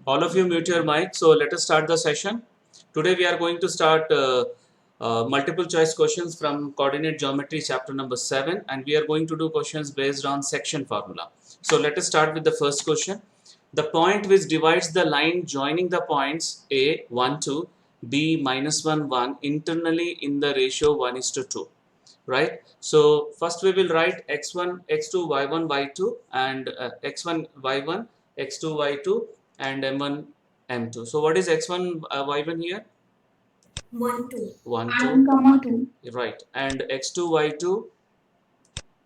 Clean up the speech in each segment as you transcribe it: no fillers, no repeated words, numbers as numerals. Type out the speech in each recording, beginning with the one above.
All of you mute your mic. So let us start the session. Today we are going to start multiple choice questions from coordinate geometry chapter number 7, and we are going to do questions based on section formula. So let us start with the first question. The point which divides the line joining the points A 1 2, B minus 1 1 internally in the ratio 1:2, right? So first we will write x1 x2 y1 y2 and x1 y1 x2 y2 and m1 m2. So what is x1 y1 here? 1 2 1 1, 2, right, and x2 y2,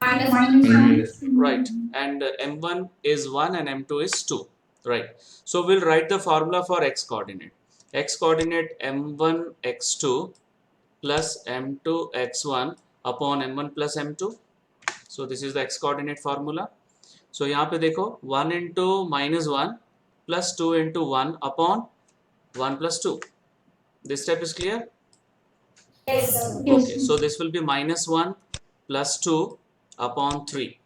minus right, and m1 is 1 and m2 is 2, right? So we'll write the formula for x coordinate. X coordinate m1 x2 plus m2 x1 upon m1 plus m2. So this is the x coordinate formula. So यहाँ पे देखो 1 into minus 1 plus 2 into 1 upon 1 plus 2. This step is clear? Yes. Okay, so this will be minus 1 plus 2 upon 3.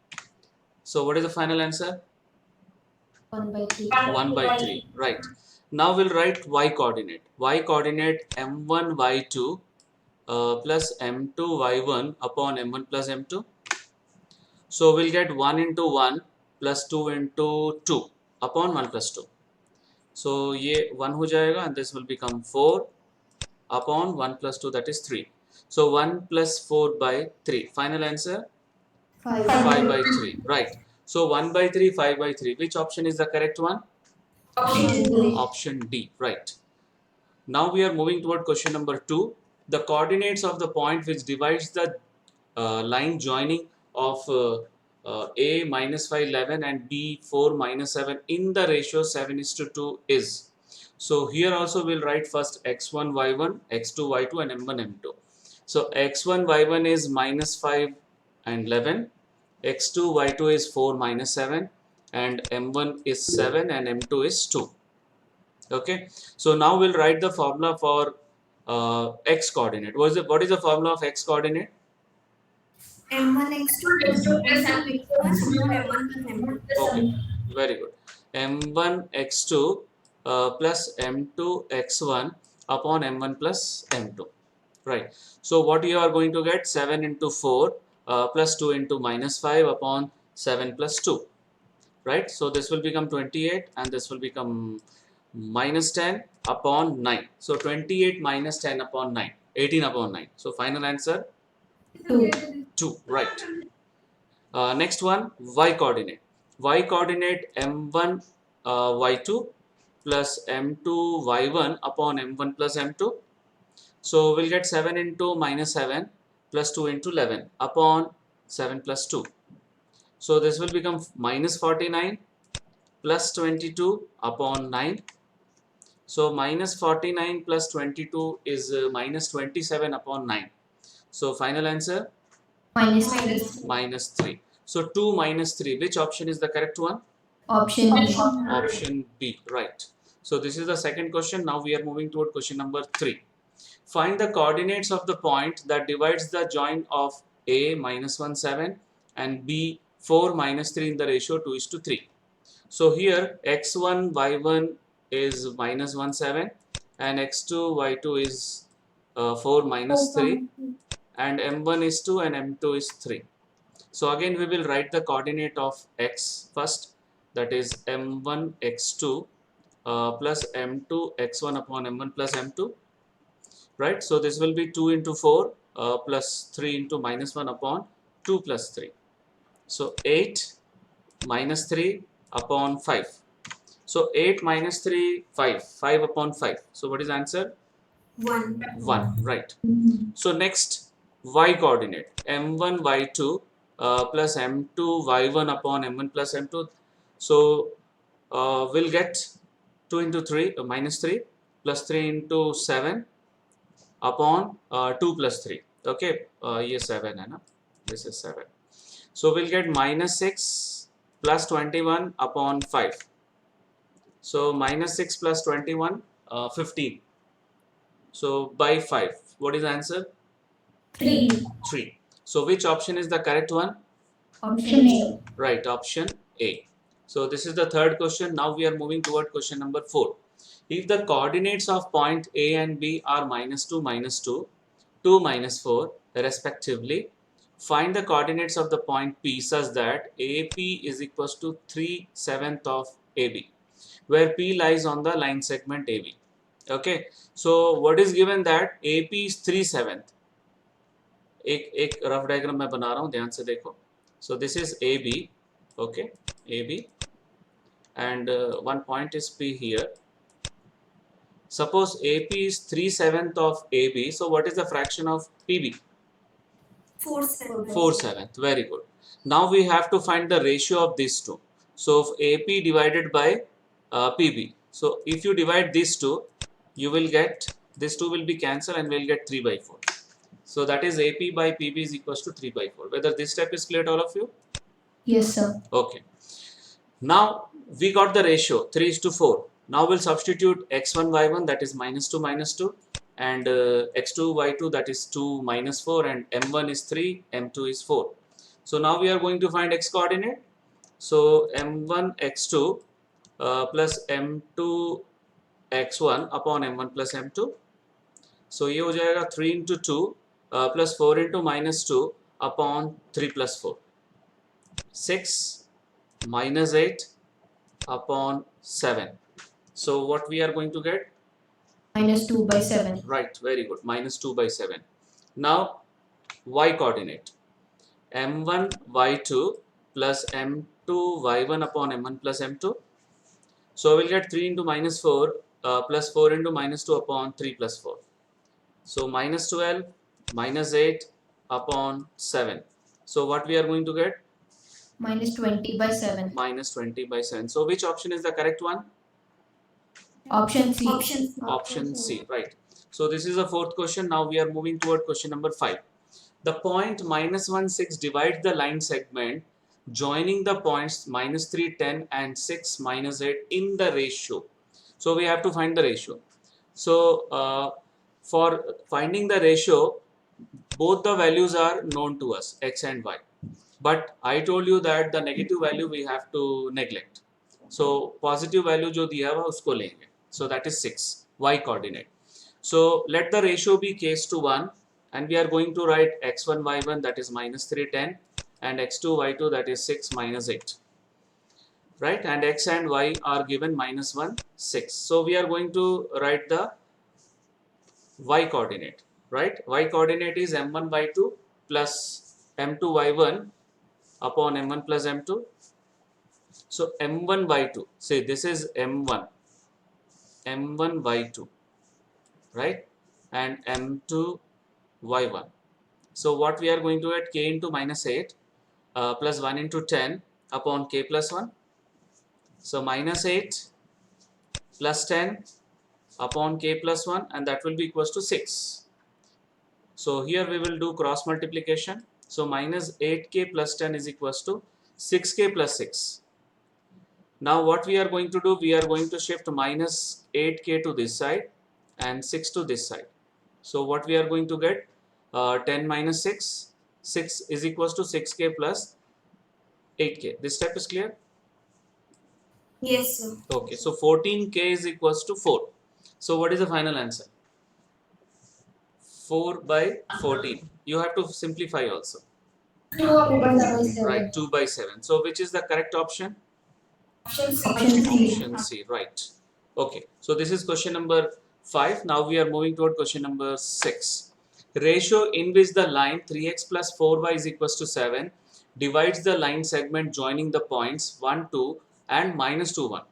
So what is the final answer? 1 by 3. 1 by 3, right. Now we'll write y coordinate. Y coordinate m1 y2 plus m2 y1 upon m1 plus m2. So we'll get 1 into 1 plus 2 into 2 upon 1 plus 2. So ये 1 हो जाएगा and this will become 4 upon 1 plus 2, that is 3. So 1 plus 4 by 3. Final answer? 5 by 3. Right. So 1 by 3, 5 by 3. Which option is the correct one? Option D. Option D. Right. Now we are moving toward question number 2. The coordinates of the point which divides the line joining of A minus 5 11 and B 4 minus 7 in the ratio 7:2 is. So here also we'll write first x1 y1, x2 y2 and m1 m2. So x1 y1 is minus 5 and 11, x2 y2 is 4 minus 7 and m1 is 7 and m2 is 2. Okay, so now we'll write the formula for x coordinate. What is the formula of x coordinate? M1 x2 plus M1 upon M1 plus M2. Okay, very good. m1 x2 plus m2 x1 upon m1 plus m2. Right. So what you are going to get? 7 into 4 plus 2 into minus 5 upon 7 plus 2. Right. So this will become 28 and this will become minus 10 upon 9. So 28 minus 10 upon 9. 18 upon 9. So final answer? 2. 2. Right. Next one, y coordinate. Y coordinate m1 y2 plus m2 y1 upon m1 plus m2. So we'll get 7 into minus 7 plus 2 into 11 upon 7 plus 2. So this will become minus 49 plus 22 upon 9. So minus 49 plus 22 is minus 27 upon 9. So final answer? Minus 3. So 2 minus 3. Which option is the correct one? Option B. Option B. Right. So this is the second question. Now we are moving toward question number 3. Find the coordinates of the point that divides the joint of A minus 1 7 and B 4 minus 3 in the ratio 2:3. So here x1 y1 is minus 1 7 and x2 y2 is 4 minus 3 and m1 is 2 and m2 is 3. So again we will write the coordinate of x first, that is m1 x2 plus m2 x1 upon m1 plus m2, right? So this will be 2 into 4 plus 3 into minus 1 upon 2 plus 3. So 8 minus 3 upon 5. So 8 minus 3, 5. 5 upon 5. So what is the answer? 1. 1, right. So next, y coordinate m1 y2 plus m2 y1 upon m1 plus m2. So we'll get 2 into 3 minus 3 plus 3 into 7 upon 2 plus 3. Okay, ये 7 है ना, this is 7. So we'll get minus 6 plus 21 upon 5. So minus 6 plus 21, 15. So by 5, what is the answer? 3. 3. So which option is the correct one? Option A. Right, option A. So this is the third question. Now we are moving toward question number 4. If the coordinates of point A and B are -2, -2, 2, -4 respectively, find the coordinates of the point P such that AP is equals to 3/7 of AB, where P lies on the line segment AB. Okay, so what is given that AP is 3/7. एक rough diagram मैं बना रहा हूँ, ध्यान से देखो. So this is AB, okay, AB, and one point is P here. Suppose AP is 3/7 of AB, so what is the fraction of PB? 4/7. 4/7. Very good. Now we have to find the ratio of these two. So AP divided by PB. So if you divide these two, you will get, these two will be cancelled and we'll get 3/4. So that is AP by PB is equals to 3/4. Whether this step is clear to all of you? Yes, sir. Okay. Now we got the ratio 3:4. Now we'll substitute x1 y1, that is -2 -2, and x2 y2, that is 2 -4, and m1 is 3, m2 is 4. So now we are going to find x coordinate. So m1 x2 plus m2 x1 upon m1 plus m2. So ये हो जाएगा 3 into 2 plus 4 into -2 upon 3 plus 4. 6 minus 8 upon 7. So what we are going to get? -2/7. Right, very good. -2/7. Now y coordinate. m1 y2 plus m2 y1 upon m1 plus m2. So we'll get 3 into -4 plus 4 into -2 upon 3 plus 4. So -12 -8 upon 7. So what we are going to get? -20/7. -20/7. So which option is the correct one? Option C. Option C, right. So this is the fourth question. Now we are moving toward question number 5. The point -1, 6 divides the line segment joining the points -3, 10 and 6, -8 in the ratio. So we have to find the ratio. So for finding the ratio, both the values are known to us, x and y. But I told you that the negative value we have to neglect. So positive value जो दिया हुआ उसको लेंगे. So that is 6, y coordinate. So let the ratio be case to 1, and we are going to write x1 y1, that is -3, 10, and x2 y2, that is 6 -8. Right, and x and y are given -1, 6. So we are going to write the y coordinate. Right, y coordinate is m1 y2 plus m2 y1 upon m1 plus m2. So m1 y2, say this is m1 y2, right, and m2 y1. So what we are going to get, k into -8 plus 1 into 10 upon k plus 1. So -8 plus 10 upon k plus 1, and that will be equals to 6. So here we will do cross multiplication. So -8k plus 10 is equals to 6k plus 6. Now what we are going to do, we are going to shift -8k to this side and 6 to this side. So what we are going to get, 10 minus 6, 6 is equals to 6k plus 8k. This step is clear? Yes, sir. Okay, so 14k is equals to 4. So what is the final answer? 4/14. You have to simplify also. 2/7. Right, 2/7. So which is the correct option? Option C. Option C, right. Okay, so this is question number 5. Now we are moving toward question number 6. Ratio in which the line 3x plus 4y is equals to 7 divides the line segment joining the points 1, 2 and -2, 1.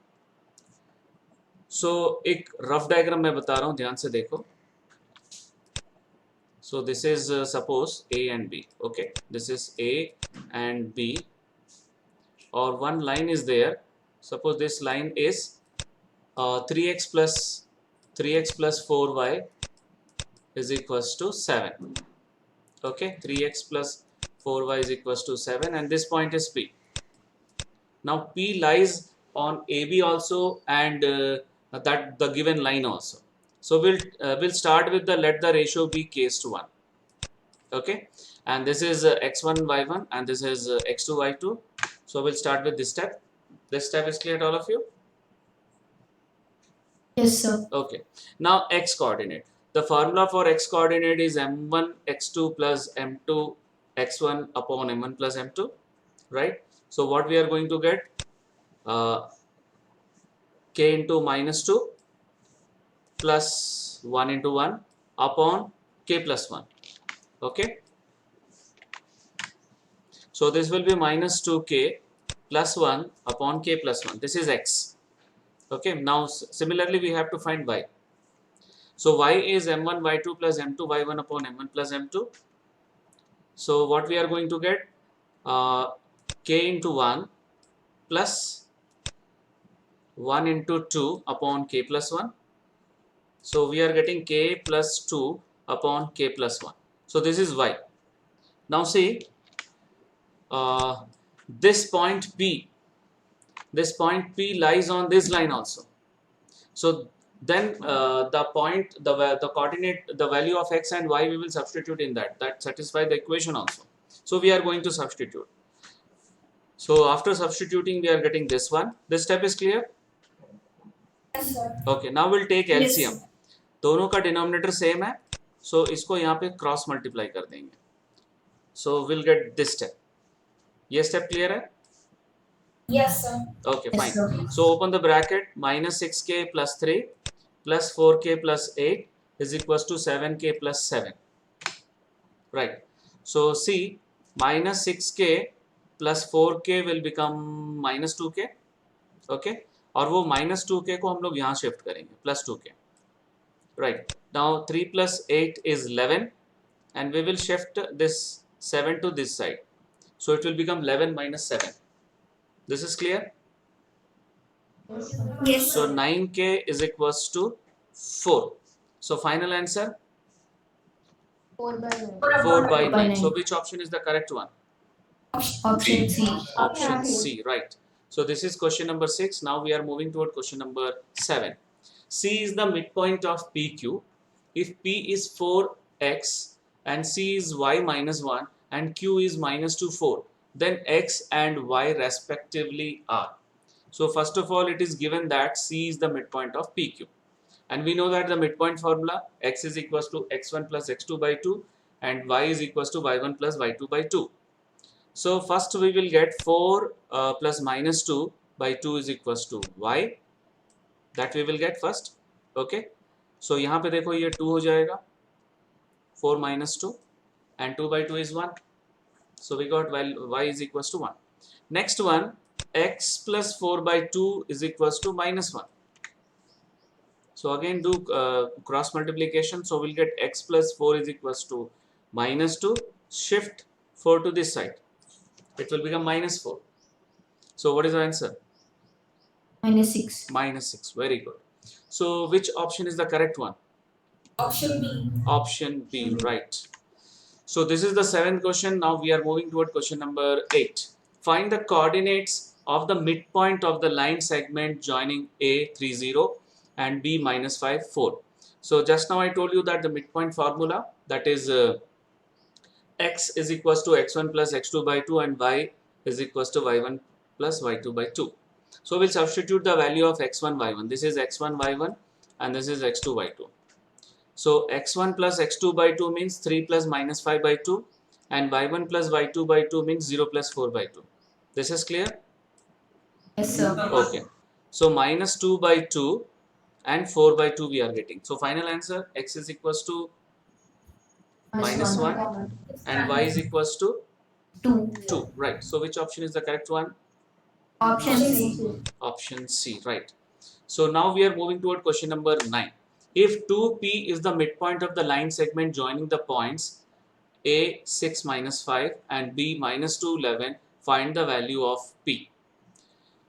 So एक rough diagram मैं बता रहा हूँ, ध्यान से देखो. So this is suppose A and B. Okay, this is A and B, or one line is there. Suppose this line is 3x plus 4y is equals to 7. Okay, 3x plus 4y is equals to 7, and this point is P. Now P lies on AB also, and that the given line also. So we'll start with the let the ratio be case to 1. Okay, and this is x1 y1 and this is x2 y2. So we'll start with this step. This step is clear to all of you? Yes, sir. Okay. Now x coordinate. The formula for x coordinate is m1 x2 plus m2 x1 upon m1 plus m2, right? So what we are going to get? K into minus 2 plus 1 into 1 upon k plus 1. Okay. So this will be minus 2k plus 1 upon k plus 1. This is x. Okay. Now similarly we have to find y. So y is m1 y2 plus m2 y1 upon m1 plus m2. So what we are going to get? K into 1 plus 1 into 2 upon k plus 1. So we are getting k plus 2 upon k plus 1. So this is y. Now see, this point P lies on this line also. So then the coordinate, the value of x and y we will substitute in that. That satisfies the equation also. So we are going to substitute. So after substituting we are getting this one. This step is clear? Yes, sir. Okay, now we'll take Yes. LCM. दोनों का denominator same है, सो इसको यहाँ पे cross multiply कर देंगे. So will get this step. ये step clear है? Yes, sir. Okay, Yes, fine. sir. So open the bracket. Minus 6k plus 3 plus 4k plus 8 is equals to 7k plus 7. Right. So see, minus 6k plus 4k will become minus 2k. Okay. और वो minus 2k को हम लोग यहाँ shift करेंगे, plus 2k. Right. Now 3 plus 8 is 11 and we will shift this 7 to this side. So it will become 11 minus 7. This is clear? Yes, So sir. 9k is equals to 4. So final answer 4 by 9. 4 by 9. 9. So which option is the correct one? Option C. Option C, right. So this is question number 6. Now we are moving toward question number 7. C is the midpoint of PQ. If P is 4x and C is y minus 1 and Q is minus 2, 4, then x and y respectively are. So first of all, it is given that C is the midpoint of PQ. And we know that the midpoint formula, x is equals to x1 plus x2 by 2 and y is equals to y1 plus y2 by 2. So first we will get 4 plus minus 2 by 2 is equals to y. That we will get first. Okay. So यहाँ पे देखो ये 2 हो जाएगा. 4 minus 2 and 2 by 2 is 1. So we got y is equals to 1. Next one, x plus 4 by 2 is equals to minus 1. So again do cross multiplication. So we'll get x plus 4 is equals to minus 2. Shift 4 to this side. It will become minus 4. So what is the answer? Minus 6. Minus 6. Very good. So which option is the correct one? Option B. Option B, right. So this is the 7th question. Now we are moving toward question number 8. Find the coordinates of the midpoint of the line segment joining A 3 0 and B minus 5 4. So just now I told you that the midpoint formula, that is x is equals to x1 plus x2 by 2 and y is equals to y1 plus y2 by 2. So we'll substitute the value of x1 y1. This is x1 y1 and this is x2 y2. So x1 plus x2 by 2 means 3 plus minus 5 by 2 and y1 plus y2 by 2 means 0 plus 4 by 2. This is clear? Yes, sir. Okay. So minus 2 by 2 and 4 by 2 we are getting. So final answer, x is equals to minus 1 and y is equals to 2. 2. Right. So which option is the correct one? Option C. Option C, right. So now we are moving toward question number 9. If 2P is the midpoint of the line segment joining the points A 6 minus 5 and B minus 2 11, find the value of P.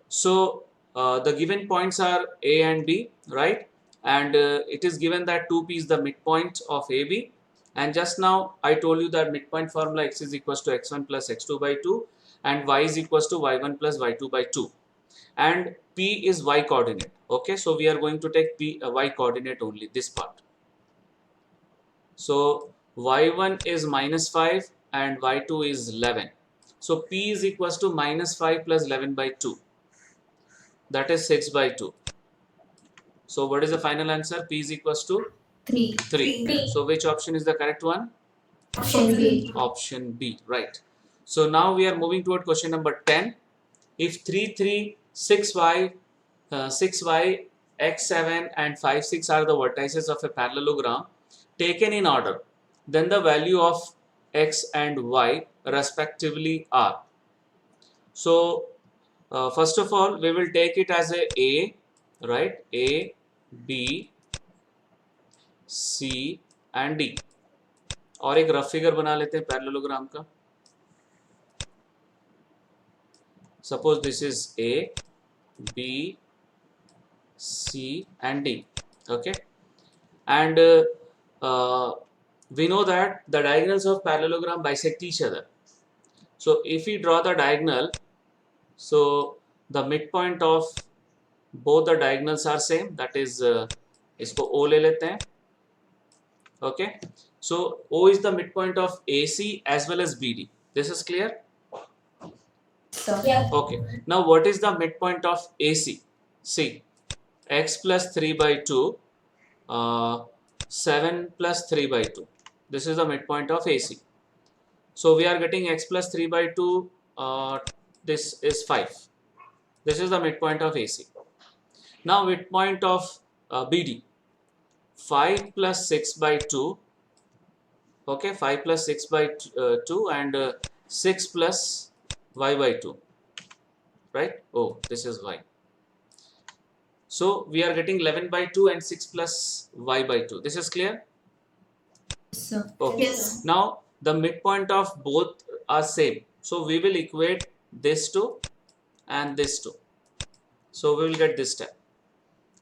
So the given points are A and B, right? And it is given that 2P is the midpoint of AB. And just now I told you that midpoint formula x is equals to x1 plus x2 by 2 and y is equals to y1 plus y2 by 2. And P is y coordinate. Okay, so we are going to take P y coordinate only, this part. So y1 is minus 5 and y2 is 11. So P is equals to minus 5 plus 11 by 2. that is 6 by 2. So what is the final answer? P is equals to 3. 3. So which option is the correct one? Option B. Option B, right. So now we are moving toward question number 10. If 3, 3, 6y, 6y, x7 and 5, 6 are the vertices of a parallelogram taken in order, then the value of x and y respectively are. So first of all, we will take it as a, right? A, B, C and D. और एक rough figure बना लेते हैं parallelogram का. Suppose this is A, B, C and D. Okay, and we know that the diagonals of parallelogram bisect each other. So if we draw the diagonal, so the midpoint of both the diagonals are same. That is, इसको O ले लेते हैं. Okay, so O is the midpoint of AC as well as BD. This is clear? Yeah. Okay, now what is the midpoint of AC? See, x plus 3 by 2, 7 plus 3 by 2. This is the midpoint of AC. So we are getting x plus 3 by 2, this is 5. This is the midpoint of AC. Now midpoint of BD, 5 plus 6 by 2. Okay, 5 plus 6 by 2 and 6 plus y by 2, right? Oh, this is y. So we are getting 11 by 2 and 6 plus y by 2. This is clear? Yes, sir. Okay. Yes. Now the midpoint of both are same. So we will equate this two and this two. So we will get this step.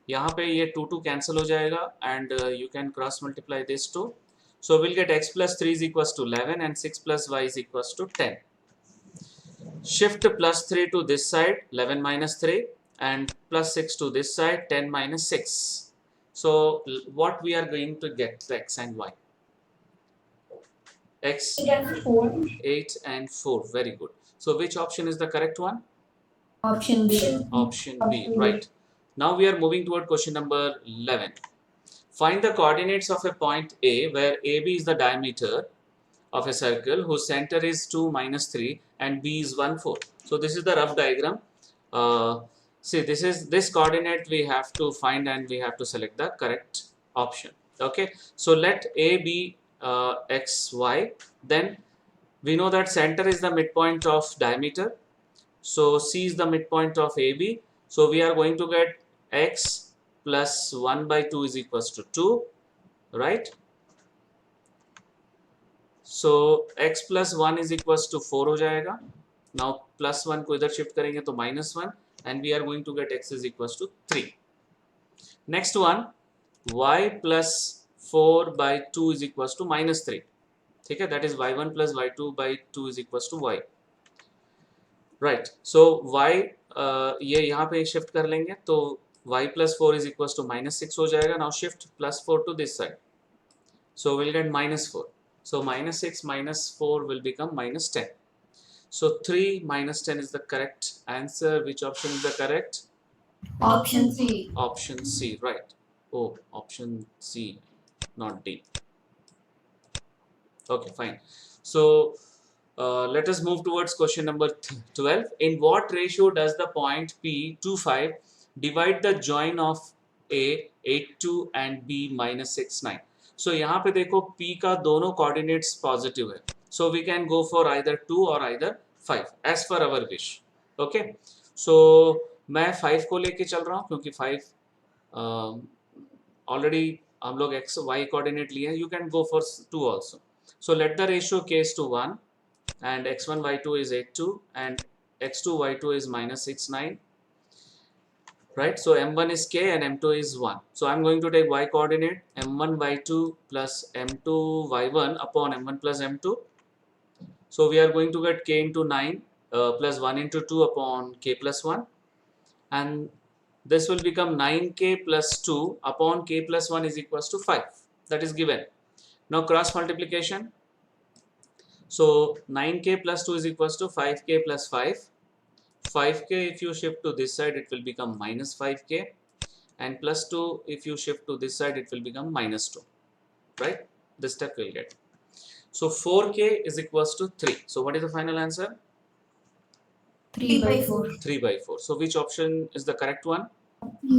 यहाँ पे ये 2 cancel हो जाएगा and you can cross multiply this two. So we'll get x plus 3 is equals to 11 and 6 plus y is equals to 10. Shift plus 3 to this side, 11 minus 3, and plus 6 to this side, 10 minus 6. So what we are going to get, the x and y? X, 8 and 4. Very good. So which option is the correct one? Option B. Option B, right. Now we are moving toward question number 11. Find the coordinates of a point A where AB is the diameter of a circle whose center is 2, minus 3 and B is 1, 4. So this is the rough diagram. See, this coordinate we have to find and we have to select the correct option. Okay, so let A be x, y. Then we know that center is the midpoint of diameter. So C is the midpoint of AB. So we are going to get x plus 1 by 2 is equals to 2, right? So x plus 1 is equals to 4 हो जाएगा. Now plus 1 को इधर shift करेंगे तो minus 1 and we are going to get x is equals to 3. Next one, y plus 4 by 2 is equals to minus 3. ठीक है, that is y1 plus y2 by 2 is equals to y. Right, so y ये यहाँ पे shift कर लेंगे तो y plus 4 is equals to minus 6 हो जाएगा. Now shift plus 4 to this side. So we'll get minus 4. So minus 6 minus 4 will become minus 10. So 3 minus 10 is the correct answer. Which option is the correct? Option C. Option C, right. Oh, option C, not D. Okay, fine. So let us move towards question number 12. In what ratio does the point P 25 divide the join of A 82 and B minus 69? So यहाँ पे देखो P का दोनों coordinates positive है. So we can go for either 2 or either 5 as per our wish. Okay. So मैं 5 को लेके चल रहा हूँ क्योंकि 5 already हम लोग x y coordinate लिए हैं. You can go for 2 also. So let the ratio k is to 1 and x1 y2 is 82 and x2 y2 is minus 69. Right, so m1 is k and m2 is 1. So I'm going to take y coordinate m1 y2 plus m2 y1 upon m1 plus m2. So we are going to get k into 9 plus 1 into 2 upon k plus 1, and this will become 9k plus 2 upon k plus 1 is equals to 5. That is given. Now cross multiplication. So 9k plus 2 is equals to 5k plus 5. 5k if you shift to this side, it will become minus 5k, and plus 2 if you shift to this side, it will become minus 2, right? This step we'll get. So 4k is equals to 3. So what is the final answer? 3 by 4. 3 by 4. So which option is the correct one?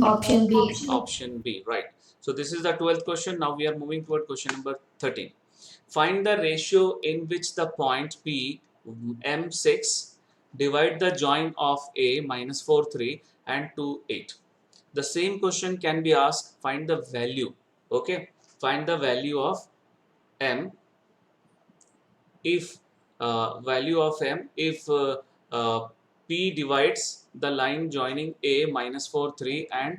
Option B. Option B, right. So this is the 12th question. Now we are moving toward question number 13. Find the ratio in which the point P M6 divide the join of A minus 4 3 and 2 8. The same question can be asked. Find the value. Okay, find the value of M if value of M if P divides the line joining A minus 4 3 and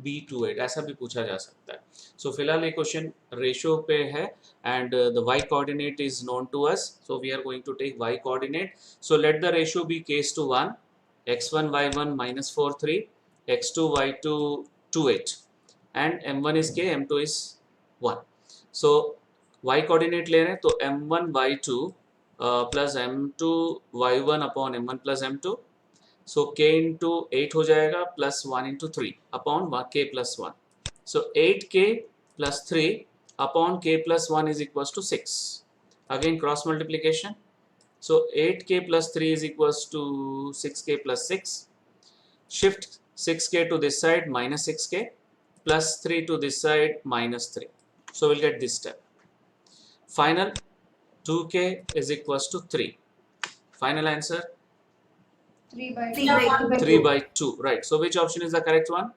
B 2 8. ऐसा भी पूछा जा सकता है. So फिलहाल ये question ratio पे है and the y coordinate is known to us. So we are going to take y coordinate. So let the ratio be case to 1, x1 y1 minus 4 3, x2 y2 2 8, and m1 is k, m2 is 1. So y coordinate ले रहे हैं तो m1 y2 plus m2 y1 upon m1 plus m2. So k into 8 हो जाएगा plus 1 into 3 upon k plus 1. So 8k plus 3 upon k plus 1 is equals to 6. Again cross multiplication. So 8k plus 3 is equals to 6k plus 6. Shift 6k to this side minus 6k plus 3 to this side minus 3. So we'll get this step. Final 2k is equals to 3. Final answer 3 by 3 by 2. Right. So which option is the correct one?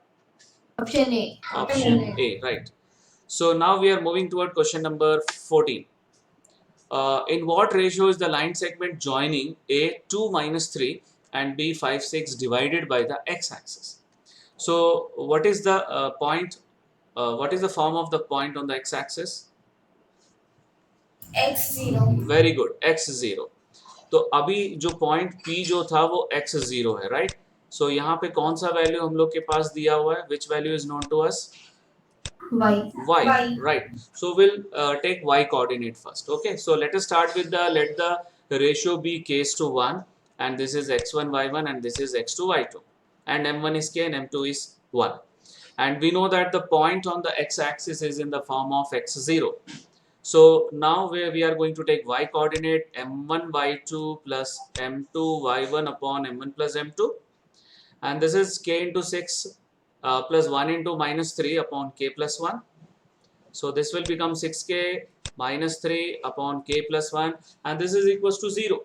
Option A. Option A. Right. So now we are moving toward question number 14. In what ratio is the line segment joining A 2 minus 3 and B 5 6 divided by the x-axis? So what is the point? What is the form of the point on the x-axis? x0. Very good. x0. तो अभी जो point P जो था वो x0 है, right? सो यहाँ पे कौन सा वैल्यू हम लोग के पास दिया हुआ है? Which value is known to us? Y. Y, right? So we'll take y coordinate first. Okay, so let us start with let the ratio be case to 1, and this is x1 y1 and this is x2 y2, and m1 is k and m2 is 1, and we know that the point on the x-axis is in the form of x0. So now we are going to take y coordinate m1 y2 plus m2 y1 upon m1 plus m2, and this is k into 6 plus 1 into minus 3 upon k plus 1. So this will become 6k minus 3 upon k plus 1, and this is equals to 0.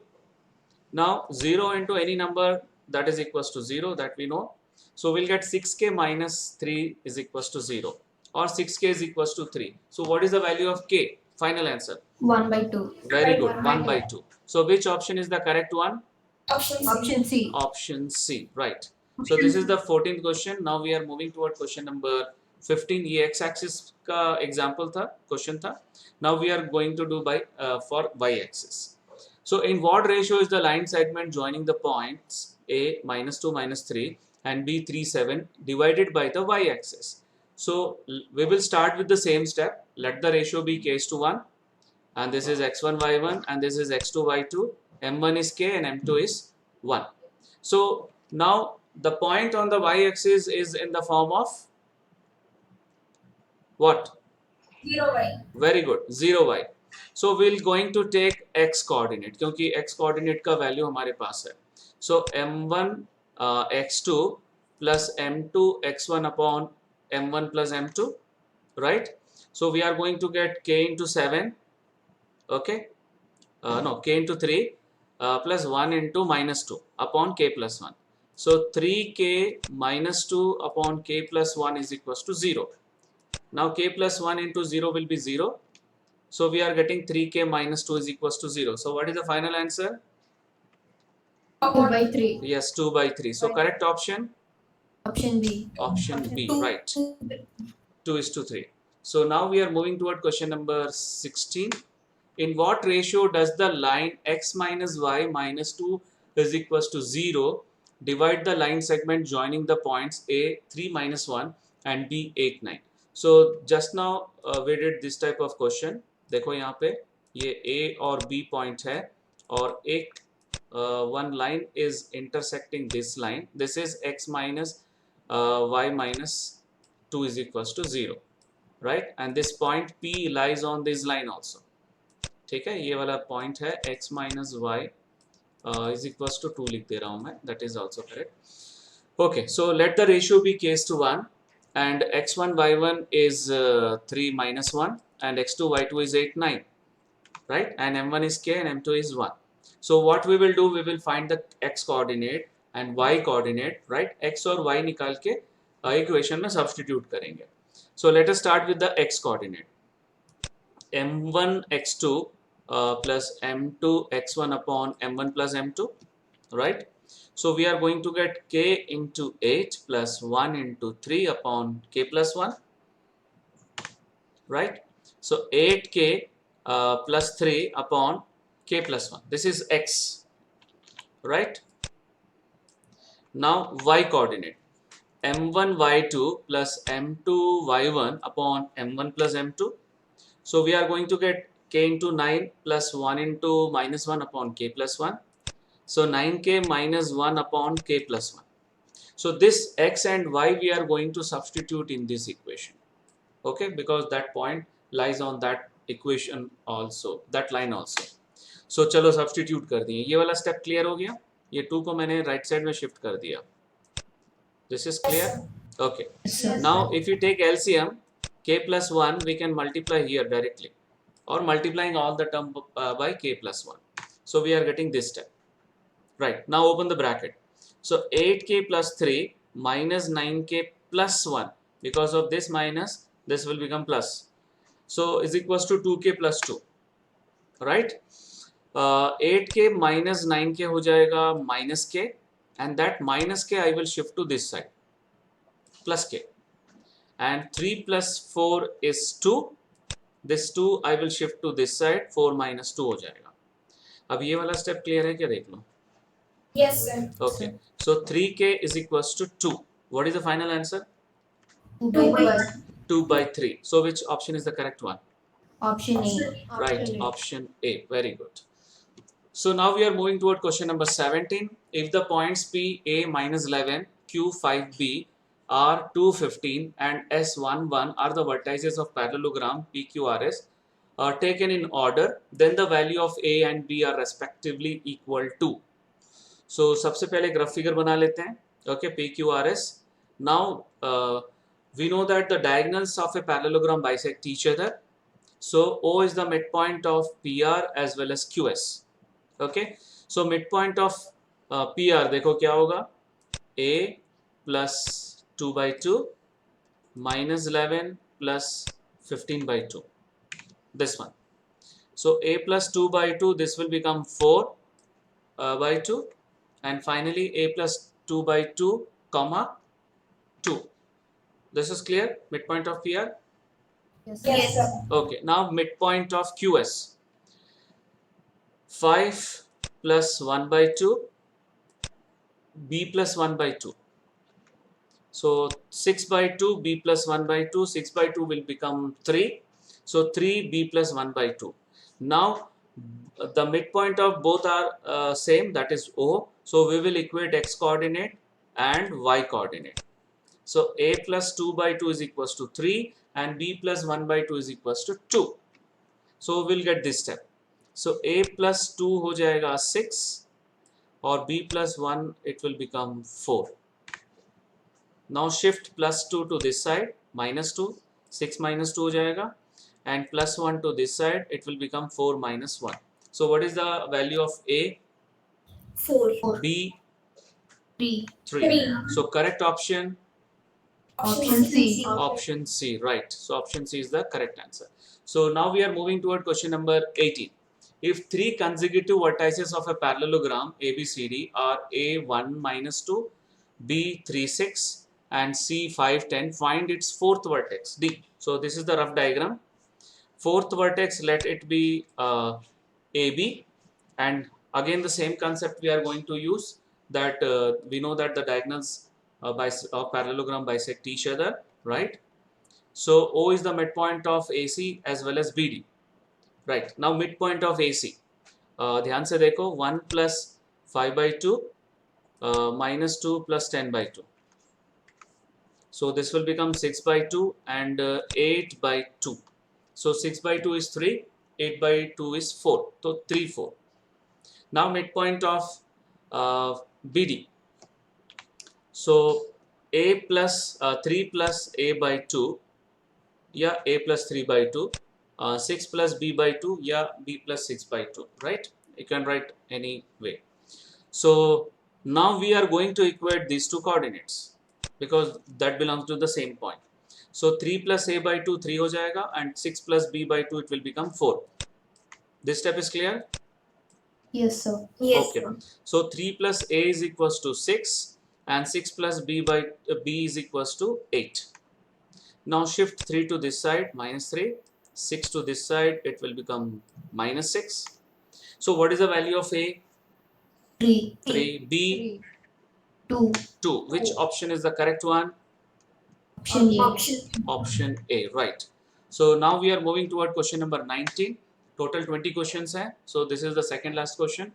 Now 0 into any number that is equals to 0, that we know. So we'll get 6k minus 3 is equals to 0, or 6k is equals to 3. So what is the value of k? Final answer 1 by 2. very good, 1 by 2. So which option is the correct one? Option C. Option C, right? So this is the 14th question. Now we are moving toward question number 15. ये x axis का example था, question था. Now we are going to do by for y axis. So in what ratio is the line segment joining the points A minus 2 minus 3 and B 3 7 divided by the y axis? So we will start with the same step. Let the ratio be case to 1, and this is x1 y1 and this is x2 y2. m1 is k and m2 is 1. So now the point on the y-axis is in the form of what? 0y. Very good, 0y. So we'll going to take x coordinate, क्योंकि x coordinate का value हमारे पास है. So m1 x2 plus m2 x1 upon m1 plus m2, right? So we are going to get k into 7, okay? No, k into 3 plus 1 into minus 2 upon k plus 1. So 3k minus 2 upon k plus 1 is equals to 0. Now k plus 1 into 0 will be 0. So we are getting 3k minus 2 is equals to 0. So what is the final answer? 2 by 3. Yes, 2 by 3. So correct option? Option B. Option B, right? 2 is to 3. So now we are moving toward question number 16. In what ratio does the line x minus y minus 2 is equals to 0 divide the line segment joining the points A 3 minus 1 and B 8 9? So just now we did this type of question. देखो यहाँ पे ये A और B point है और एक one line is intersecting this line. This is x minus y minus 2 is equals to 0, right? And this point P lies on this line also. ठीक है, ये वाला point है x minus y is equals to 2 लिख दे रहा हूँ मैं, that is also correct. Okay, so let the ratio be case to 1 and x1 y1 is 3 minus 1 and x2 y2 is 8 9, right? And m1 is k and m2 is 1. So what we will do, we will find the x coordinate and y coordinate, right? X और y निकाल के equation में substitute करेंगे. So let us start with the x coordinate. m1 x2 plus m2 x1 upon m1 plus m2, right? So we are going to get k into 8 plus 1 into 3 upon k plus 1, right? So 8k plus 3 upon k plus 1. This is x, right? Now y coordinate. m1 y2 plus m2 y1 upon m1 plus m2. So we are going to get k into 9 plus 1 into minus 1 upon k plus 1. So 9k minus 1 upon k plus 1. So this x and y we are going to substitute in this equation. Okay, because that point lies on that equation also, that line also. So चलो substitute कर दिए. ये वाला step clear हो गया. ये 2 को मैंने right side में shift कर दिया. This is clear? Okay. Now if you take LCM, k plus 1 we can multiply here directly, or multiplying all the term by k plus 1. So we are getting this step. Right, now open the bracket. So 8k plus 3 minus 9k plus 1. Because of this minus, this will become plus. So is equals to 2k plus 2. Right? 8k minus 9k हो जाएगा minus k, and that minus k I will shift to this side. Plus k. And 3 plus 4 is 2. This 2 I will shift to this side. 4 minus 2 हो जाएगा. अब ये वाला step clear है क्या, देख लो. Yes, sir. Okay, so 3k is equals to 2. What is the final answer? 2 by 12. 2 by 3. So which option is the correct one? Option A. Right, option A. Very good. So now we are moving toward question number 17. If the points P, A minus 11, Q 5B are 2, 15 and S 1, 1 are the vertices of parallelogram PQRS taken in order, then the value of A and B are respectively equal to. So सबसे पहले graph figure बना लेते हैं. Okay, PQRS. Now we know that the diagonals of a parallelogram bisect each other. So O is the midpoint of PR as well as QS. Okay, so midpoint of PR देखो क्या होगा, A plus 2 by 2 minus 11 plus 15 by 2. This one. So A plus 2 by 2, this will become 4 by 2. And finally A plus 2 by 2 comma 2. This is clear, midpoint of PR? Yes. Yes, sir. Okay, now midpoint of QS. 5 plus 1 by 2, B plus 1 by 2. So 6 by 2, B plus 1 by 2, 6 by 2 will become 3. So 3, B plus 1 by 2. Now the midpoint of both are same, that is O. So we will equate x coordinate and y coordinate. So A plus 2 by 2 is equals to 3 and B plus 1 by 2 is equals to 2. So we'll get this step. So A plus 2 हो जाएगा 6 और B plus 1 it will become 4. Now shift plus 2 to this side, minus 2, 6 minus 2 हो जाएगा, and plus 1 to this side, it will become 4 minus 1. So what is the value of A? 4. B? 3. 3. So correct option? Option C. Option C, right. So option C is the correct answer. So now we are moving toward question number 18. If 3 consecutive vertices of a parallelogram ABCD are A 1 minus 2, B 3 6 and C 5 10, find its fourth vertex D. So this is the rough diagram. Fourth vertex, let it be AB, and again the same concept we are going to use, that we know that the diagonals of parallelogram bisect each other, right? So O is the midpoint of AC as well as BD, right? Now midpoint of AC, ध्यान से देखो, 1 plus 5 by 2 minus 2 plus 10 by 2. So this will become 6 by 2 and 8 by 2. So 6 by 2 is 3, 8 by 2 is 4. So 3, 4. Now midpoint of BD. So A plus 3 plus A by 2 या A plus 3 by 2, 6 plus B by 2 या B plus 6 by 2, right? You can write any way. So now we are going to equate these two coordinates because that belongs to the same point. So 3 plus A by 2 3 हो जाएगा and 6 plus B by 2 it will become 4. This step is clear? Yes, sir. Yes, Okay. sir. So 3 plus A is equals to 6 and 6 plus B by B is equals to 8. Now shift 3 to this side, minus 3, 6 to this side, it will become minus 6. So what is the value of A? 3. 3. B? 2. 2. Which option is the correct one? Option A. Option A, right. So now we are moving toward question number 19. Total 20 questions hai. So this is the second last question.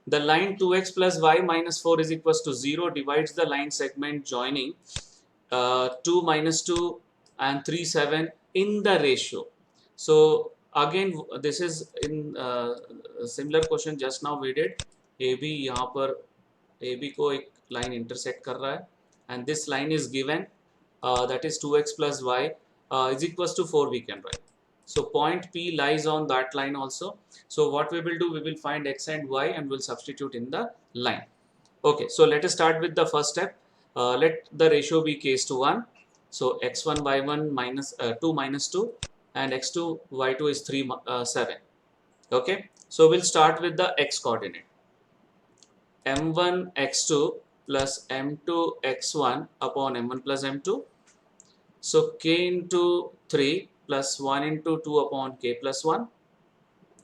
The line 2x plus y minus 4 is equals to 0 divides the line segment joining 2 minus 2 and 3 7 in the ratio. So again this is in similar question just now we did. AB यहाँ पर AB को एक line intersect कर रहा है and this line is given that is 2x plus y is equals to 4 we can write. So point P lies on that line also. So what we will do, we will find x and y and we'll substitute in the line. Okay, so let us start with the first step. Let the ratio be case to 1. So x1 y1 minus 2 minus 2 and x2 y2 is 3 7. Okay, so we'll start with the x coordinate. m1 x2 plus m2 x1 upon m1 plus m2. So k into 3 plus 1 into 2 upon k plus 1.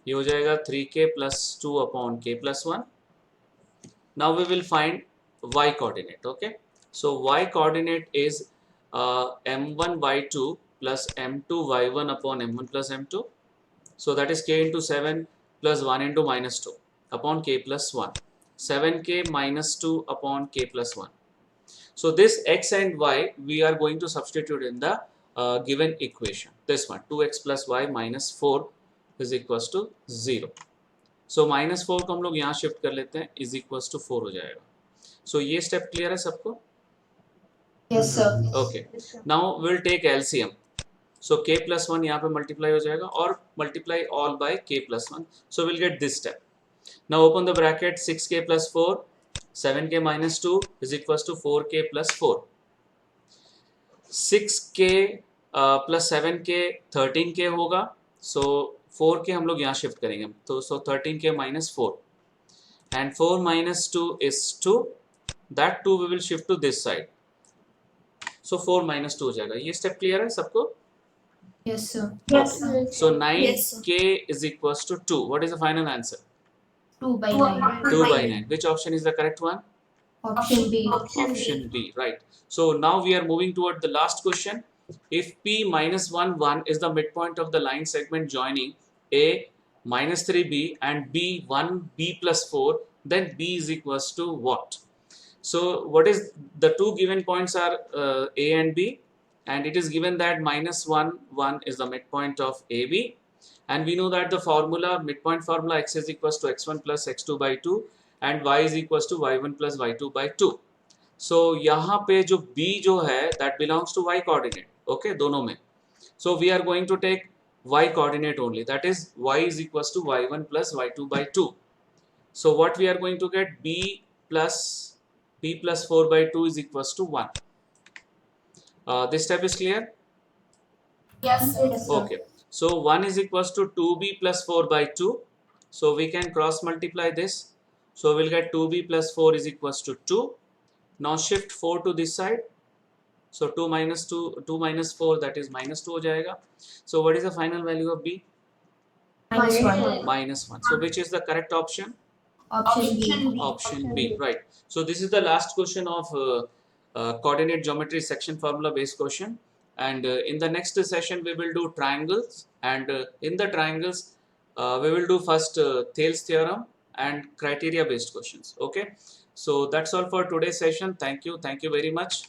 ये हो जाएगा 3k plus 2 upon k plus 1. Now we will find y coordinate. Okay, so y coordinate is m1 y2 plus m2 y1 upon m1 plus m2. So that is k into 7 plus 1 into minus 2 upon k plus 1. 7k minus 2 upon k plus 1. So this x and y we are going to substitute in the given equation. This one 2x plus y minus 4 is equals to 0. So minus 4 को हम लोग यहाँ shift कर लेते हैं is equals to 4 हो जाएगा. So ये स्टेप क्लियर है सबको? Yes, sir. Okay. Now we'll take LCM. So k plus 1 यहाँ पे multiply हो जाएगा और multiply all by k plus 1. So we'll get this step. Now open the bracket 6k plus 4, 7k minus 2 is equals to 4k plus 4. 6k plus 7k 13k होगा. So 4k हम लोग यहाँ shift करेंगे. तो so 13k minus 4 and 4 minus 2 is 2. That 2 we will shift to this side. So 4 minus 2 हो जाएगा. ये step clear है सबको? Yes, sir. Okay. So 9k Yes, sir. is equals to 2. What is the final answer? 2 by 9. 2 by 9. Which option is the correct one? Option B. Option B, right. So now we are moving toward the last question. If P minus 1 1 is the midpoint of the line segment joining A minus 3B and B 1B plus 4, then B is equals to what? So what is the two given points are A and B, and it is given that minus 1 1 is the midpoint of AB, and we know that the formula midpoint formula x is equals to x1 plus x2 by 2 and y is equals to y1 plus y2 by 2. So यहाँ पे जो B जो है that belongs to y coordinate. Okay, दोनों में. So we are going to take y coordinate only. That is y is equals to y1 plus y2 by 2. So what we are going to get, b plus 4 by 2 is equals to 1. This step is clear? Yes, sir. Yes, sir. Okay. So 1 is equals to 2b plus 4 by 2. So we can cross multiply this. So we'll get 2b plus 4 is equals to 2. Now shift 4 to this side. So 2 minus 4, that is minus 2 हो जाएगा. So what is the final value of b? Minus 1. Minus 1. So which is the correct option? Option B. Option B, right. So this is the last question of coordinate geometry section formula based question, and in the next session we will do triangles, and in the triangles we will do first Thales theorem and criteria based questions. Okay, so that's all for today's session. Thank you very much.